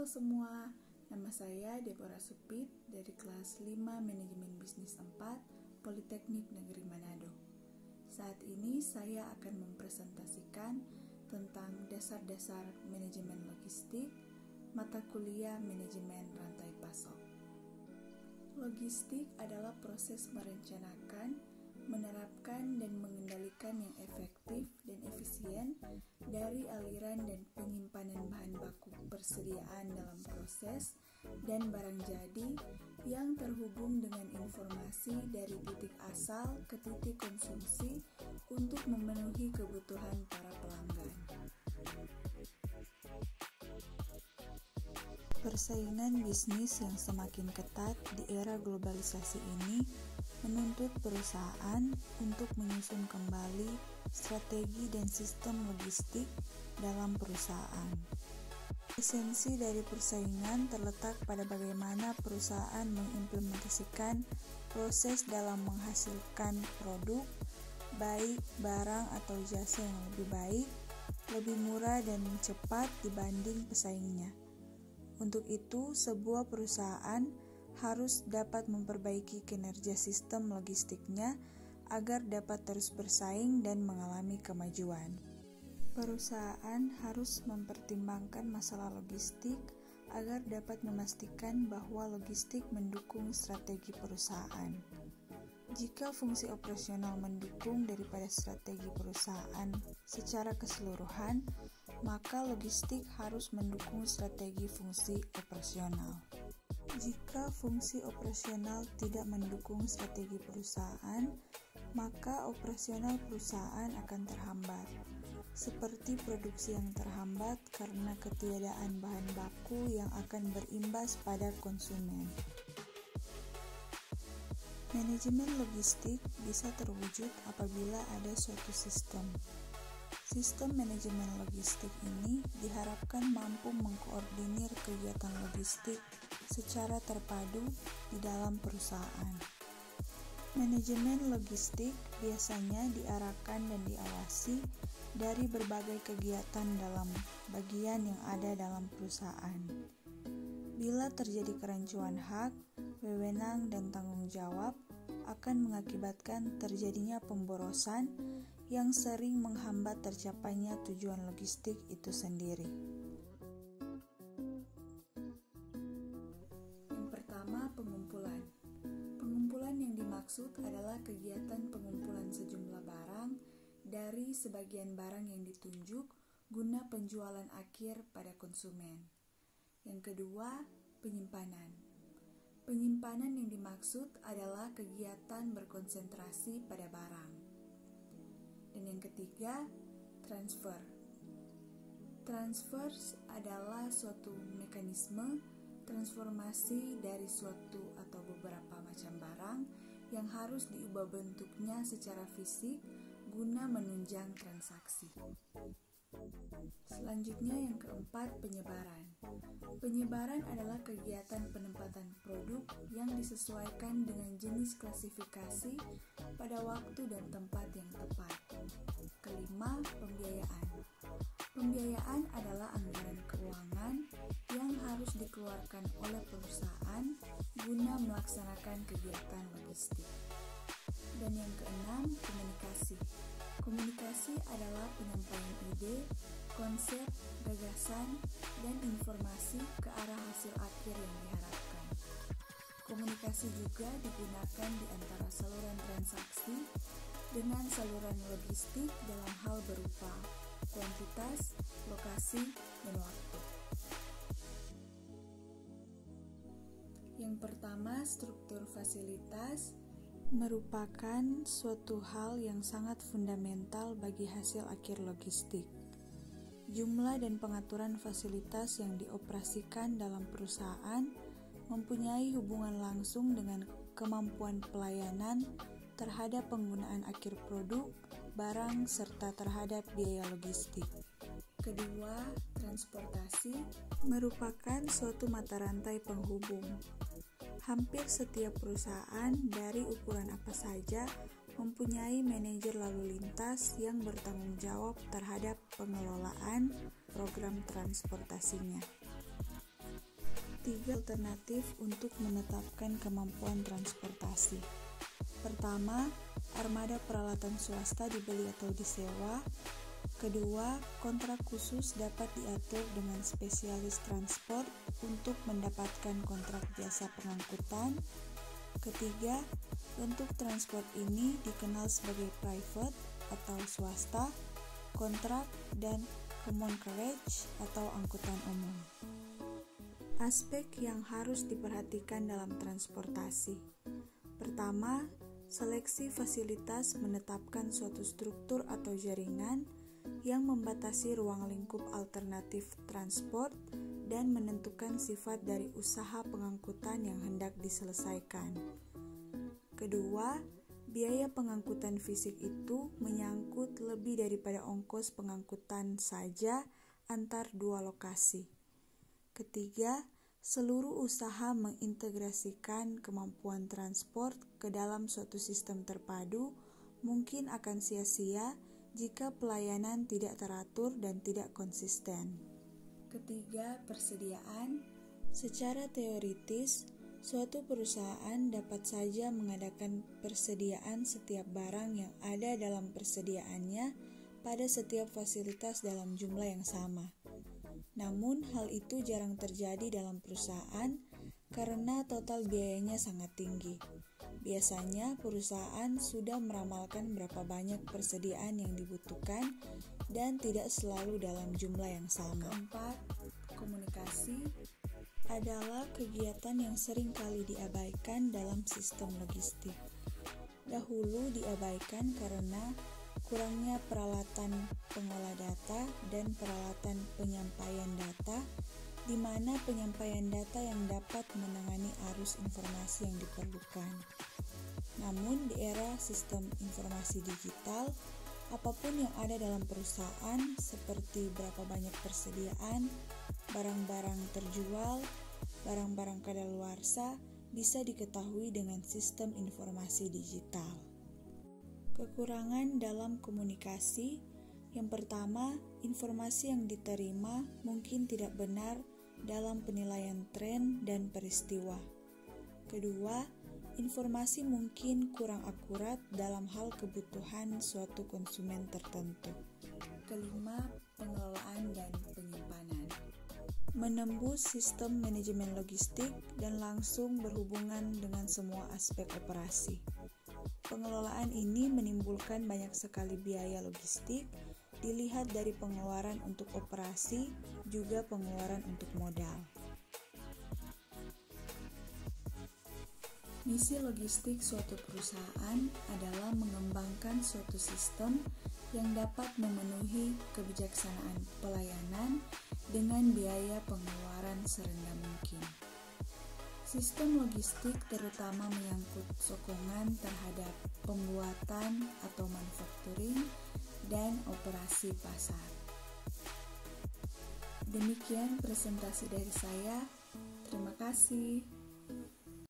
Halo semua, nama saya Deborah Supit dari kelas 5 Manajemen Bisnis 4 Politeknik Negeri Manado. Saat ini saya akan mempresentasikan tentang dasar-dasar manajemen logistik, mata kuliah manajemen rantai pasok. Logistik adalah proses merencanakan, menerapkan dan mengendalikan yang efektif dan efisien dari aliran dan penyimpanan bahan baku persediaan dalam proses dan barang jadi yang terhubung dengan informasi dari titik asal ke titik konsumsi untuk memenuhi kebutuhan para pelanggan. Persaingan bisnis yang semakin ketat di era globalisasi ini menuntut perusahaan untuk menyusun kembali strategi dan sistem logistik dalam perusahaan. Esensi dari persaingan terletak pada bagaimana perusahaan mengimplementasikan proses dalam menghasilkan produk, baik barang atau jasa yang lebih baik, lebih murah dan cepat dibanding pesaingnya. Untuk itu, sebuah perusahaan harus dapat memperbaiki kinerja sistem logistiknya agar dapat terus bersaing dan mengalami kemajuan. Perusahaan harus mempertimbangkan masalah logistik agar dapat memastikan bahwa logistik mendukung strategi perusahaan. Jika fungsi operasional mendukung daripada strategi perusahaan secara keseluruhan, maka logistik harus mendukung strategi fungsi operasional. Jika fungsi operasional tidak mendukung strategi perusahaan, maka operasional perusahaan akan terhambat, seperti produksi yang terhambat karena ketiadaan bahan baku yang akan berimbas pada konsumen. Manajemen logistik bisa terwujud apabila ada suatu sistem. Sistem manajemen logistik ini diharapkan mampu mengkoordinir kegiatan logistik secara terpadu di dalam perusahaan. Manajemen logistik biasanya diarahkan dan diawasi dari berbagai kegiatan dalam bagian yang ada dalam perusahaan. Bila terjadi kerancuan hak, wewenang, dan tanggung jawab, akan mengakibatkan terjadinya pemborosan yang sering menghambat tercapainya tujuan logistik itu sendiri. Yang pertama, pengumpulan. Pengumpulan yang dimaksud adalah kegiatan pengumpulan sejumlah barang dari sebagian barang yang ditunjuk guna penjualan akhir pada konsumen. Yang kedua, penyimpanan. Penyimpanan yang dimaksud adalah kegiatan berkonsentrasi pada barang. Dan yang ketiga, transfer. Transfer adalah suatu mekanisme transformasi dari suatu atau beberapa macam barang yang harus diubah bentuknya secara fisik guna menunjang transaksi. Selanjutnya yang keempat, penyebaran. Penyebaran adalah kegiatan penempatan produk yang disesuaikan dengan jenis klasifikasi pada waktu dan tempat yang tepat. Kelima, pembiayaan. Pembiayaan adalah anggaran keuangan yang harus dikeluarkan oleh perusahaan guna melaksanakan kegiatan logistik. Dan yang keenam, komunikasi. Komunikasi adalah penyampaian ide, konsep, gagasan, dan informasi ke arah hasil akhir yang diharapkan. Komunikasi juga digunakan di antara saluran transaksi dengan saluran logistik dalam hal berupa kuantitas, lokasi, dan waktu. Yang pertama, struktur fasilitas merupakan suatu hal yang sangat fundamental bagi hasil akhir logistik. Jumlah dan pengaturan fasilitas yang dioperasikan dalam perusahaan mempunyai hubungan langsung dengan kemampuan pelayanan terhadap penggunaan akhir produk, barang, serta terhadap biaya logistik. Kedua, transportasi merupakan suatu mata rantai penghubung. Hampir setiap perusahaan dari ukuran apa saja mempunyai manajer lalu lintas yang bertanggung jawab terhadap pengelolaan program transportasinya. 3 alternatif untuk menetapkan kemampuan transportasi. Pertama, armada peralatan swasta dibeli atau disewa. Kedua, kontrak khusus dapat diatur dengan spesialis transport untuk mendapatkan kontrak jasa pengangkutan. Ketiga, bentuk transport ini dikenal sebagai private atau swasta, kontrak, dan common carriage atau angkutan umum. Aspek yang harus diperhatikan dalam transportasi. Pertama, seleksi fasilitas menetapkan suatu struktur atau jaringan yang membatasi ruang lingkup alternatif transport dan menentukan sifat dari usaha pengangkutan yang hendak diselesaikan. Kedua, biaya pengangkutan fisik itu menyangkut lebih daripada ongkos pengangkutan saja antar dua lokasi. Ketiga, seluruh usaha mengintegrasikan kemampuan transport ke dalam suatu sistem terpadu mungkin akan sia-sia jika pelayanan tidak teratur dan tidak konsisten. Ketiga, persediaan. Secara teoritis, suatu perusahaan dapat saja mengadakan persediaan setiap barang yang ada dalam persediaannya pada setiap fasilitas dalam jumlah yang sama. Namun, hal itu jarang terjadi dalam perusahaan karena total biayanya sangat tinggi. Biasanya, perusahaan sudah meramalkan berapa banyak persediaan yang dibutuhkan dan tidak selalu dalam jumlah yang sama. Keempat, komunikasi adalah kegiatan yang sering kali diabaikan dalam sistem logistik. Dahulu diabaikan karena kurangnya peralatan pengolah data dan peralatan penyampaian data, di mana penyampaian data yang dapat menangani arus informasi yang diperlukan. Namun di era sistem informasi digital, apapun yang ada dalam perusahaan seperti berapa banyak persediaan, barang-barang terjual, barang-barang kadaluarsa bisa diketahui dengan sistem informasi digital. Kekurangan dalam komunikasi. Yang pertama, informasi yang diterima mungkin tidak benar dalam penilaian tren dan peristiwa. Kedua, informasi mungkin kurang akurat dalam hal kebutuhan suatu konsumen tertentu. Kelima, pengelolaan dan penyimpanan. Menembus sistem manajemen logistik dan langsung berhubungan dengan semua aspek operasi. Pengelolaan ini menimbulkan banyak sekali biaya logistik, dilihat dari pengeluaran untuk operasi, juga pengeluaran untuk modal. Misi logistik suatu perusahaan adalah mengembangkan suatu sistem yang dapat memenuhi kebijaksanaan pelayanan dengan biaya pengeluaran serendah mungkin. Sistem logistik terutama menyangkut sokongan terhadap pembuatan atau manufacturing dan operasi pasar. Demikian presentasi dari saya. Terima kasih.